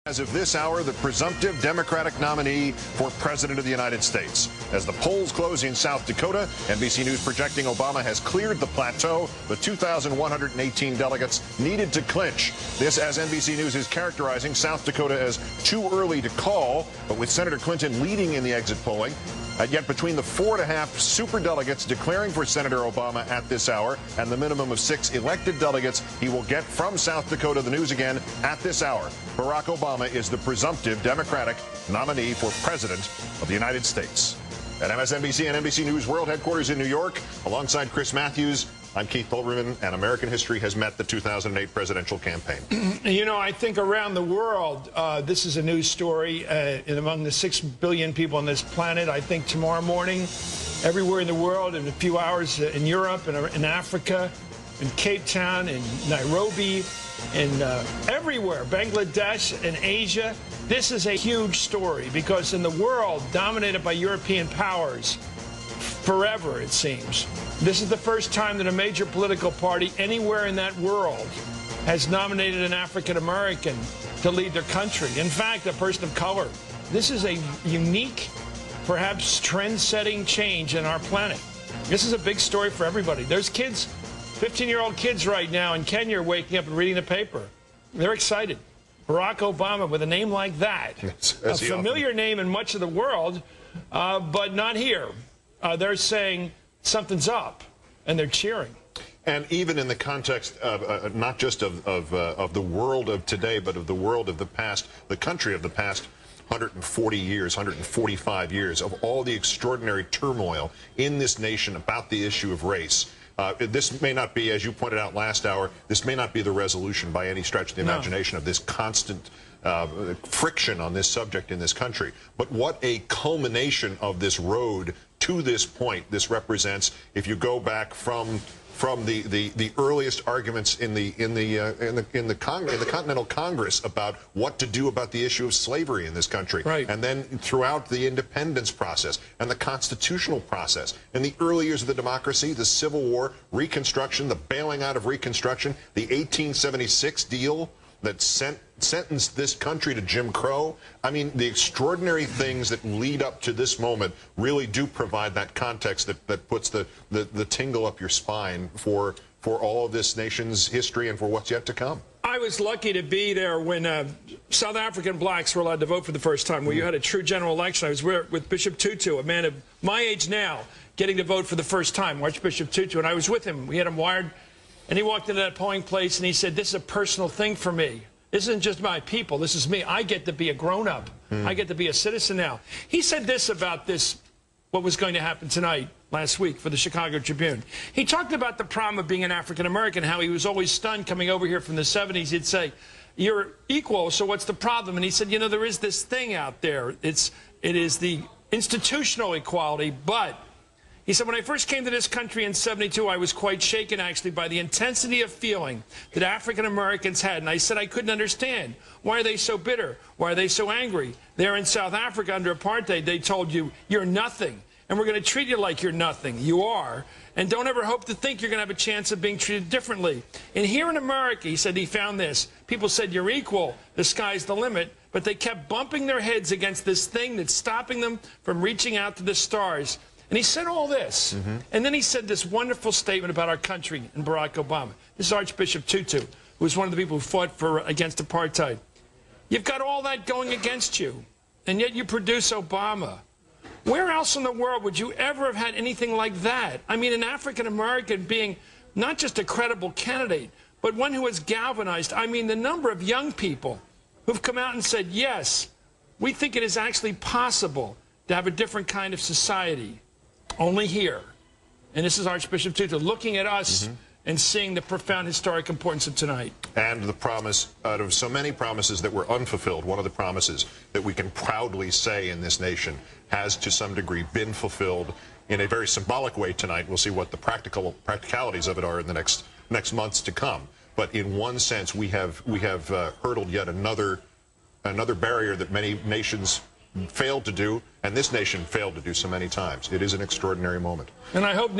As of this hour, the presumptive Democratic nominee for President of the United States. As the polls close in South Dakota, NBC News projecting Obama has cleared the plateau, the 2,118 delegates needed to clinch. This, as NBC News is characterizing South Dakota as too early to call, but with Senator Clinton leading in the exit polling. Yet between the 4.5 superdelegates declaring for Senator Obama at this hour and the minimum of 6 elected delegates he will get from South Dakota, the news again at this hour. Barack Obama is the presumptive Democratic nominee for President of the United States. At MSNBC and NBC News World Headquarters in New York, alongside Chris Matthews, I'm Keith Olbermann, and American history has met the 2008 presidential campaign. You know, I think around the world, this is a news story. And among the 6 billion people on this planet, I think tomorrow morning, everywhere in the world, in a few hours in Europe and in Africa, in Cape Town, in Nairobi, in everywhere, Bangladesh and Asia, this is a huge story because in the world dominated by European powers, forever it seems, this is the first time that a major political party anywhere in that world has nominated an African American to lead their country. In fact, a person of color. This is a unique, perhaps trend-setting change in our planet. This is a big story for everybody. There's kids, 15-year-old kids right now in Kenya are waking up and reading the paper. They're excited. Barack Obama with a name like that, a familiar name in much of the world, but not here. They're saying something's up, and they're cheering. And even in the context of not just of the world of today, but of the world of the past, the country of the past 140 years, 145 years, of all the extraordinary turmoil in this nation about the issue of race. This may not be, as you pointed out last hour, this may not be the resolution by any stretch of the imagination of this constant friction on this subject in this country. But what a culmination of this road to this point this represents. If you go back from the earliest arguments in the Continental Congress about what to do about the issue of slavery in this country, right, and then throughout the independence process and the constitutional process, and the early years of the democracy, the Civil War, Reconstruction, the bailing out of Reconstruction, the 1876 deal that sentenced this country to Jim Crow. I mean, the extraordinary things that lead up to this moment really do provide that context that puts the tingle up your spine for all of this nation's history and for what's yet to come. I was lucky to be there when South African blacks were allowed to vote for the first time, where you had a true general election. I was with Bishop Tutu, a man of my age now, getting to vote for the first time, Archbishop Tutu, and I was with him. We had him wired. And he walked into that polling place and he said, this is a personal thing for me. This isn't just my people. This is me. I get to be a grown-up. I get to be a citizen now. He said this about this, what was going to happen tonight, last week, for the Chicago Tribune. He talked about the problem of being an African-American, how he was always stunned coming over here from the 70s. He'd say, you're equal, so what's the problem? And he said, you know, there is this thing out there. It is the institutional equality, but he said, when I first came to this country in '72, I was quite shaken, actually, by the intensity of feeling that African Americans had. And I said I couldn't understand. Why are they so bitter? Why are they so angry? There in South Africa under apartheid, they told you, you're nothing. And we're going to treat you like you're nothing. You are. And don't ever hope to think you're going to have a chance of being treated differently. And here in America, he said he found this. People said, you're equal. The sky's the limit. But they kept bumping their heads against this thing that's stopping them from reaching out to the stars. And he said all this, and then he said this wonderful statement about our country and Barack Obama. This is Archbishop Tutu, who was one of the people who fought against apartheid. You've got all that going against you, and yet you produce Obama. Where else in the world would you ever have had anything like that? I mean, an African-American being not just a credible candidate, but one who has galvanized. I mean, the number of young people who've come out and said, yes, we think it is actually possible to have a different kind of society. Only here. And this is Archbishop Tutu looking at us and seeing the profound historic importance of tonight. And the promise, out of so many promises that were unfulfilled, one of the promises that we can proudly say in this nation has to some degree been fulfilled in a very symbolic way tonight. We'll see what the practicalities of it are in the next months to come. But in one sense, we have hurdled yet another barrier that many nations failed to do, and this nation failed to do so many times. It is an extraordinary moment. And I hope